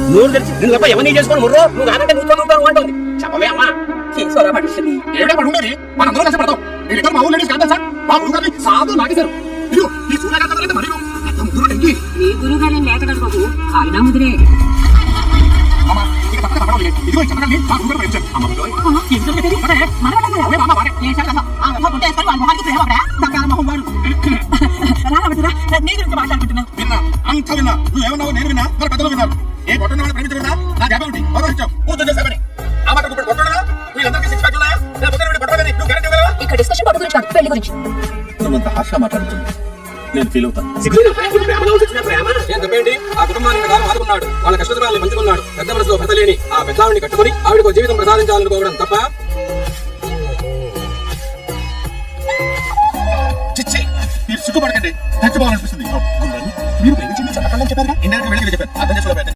నోరు తెరిచి నేను తప్ప ఎవరిని చేసుకోను ముర్రో నువ్వు కాదంటే నువ్వు చదువుతావు అంటుంది చెప్పవే అమ్మా చేసుకోరా పట్టిస్తుంది ఏడే పడి ఉండేది మనందరూ కష్టపడతాం వీళ్ళిద్దరు మా ఊళ్ళో స్కాండల్ సార్ మా గురుగారిని సాధు లాగేశారు ఇదిగో ఈ సూర్యకాంతం మరియు ముగ్గురు టెంకి మీ గురువు గారిని లేకడం బాబు ఆయన ముదిరే అమ్మ ఇక తప్పక తప్పడం లేదు ఇదిగో ఈ చంద్రకాన్ని మా గురుగారు పెంచారు అమ్మ విన్నా అంత విన్నా నువ్వేమన్నావు నేను విన్నా మరి పెద్దలు విన్నారు ఏ కొట్టిన వాళ్ళు ప్రేమించకుండా నా జాబ్ ఏమిటి గౌరవించావు కూర్చొని చేసావని ఆ మాట ఇప్పుడు కొట్టడా వీళ్ళందరికీ సిక్స్ ప్యాక్ ఉన్నాయా నేను పొద్దున వీడి కొట్టదని నువ్వు గ్యారెంటీ ఇవ్వగలవా ఇక్కడ డిస్కషన్ పట్టు గురించి కాదు పెళ్లి గురించి నువ్వంత హార్ష్గా మాట్లాడుతుంది నేను ఫీల్ అవుతాను ఏం చెప్పండి ఆ కుటుంబాన్ని ప్రకారం ఆదుకున్నాడు వాళ్ళ కష్టతరాలను పంచుకున్నాడు పెద్ద మనసులో భర్త లేని ఆ పెద్దావిడిని కట్టుకుని ఆవిడకు జీవితం ప్రసాదించాలనుకోవడం తప్ప చిచ్చి మీరు సిగ్గుపడకండి చచ్చిపోవాలనిపిస్తుంది మీరు ప్రేమించింది చెప్పాలని చెప్పారు ఇండైరెక్ట్ వెళ్ళి చెప్పారు అర్థం చేసుకోలేదు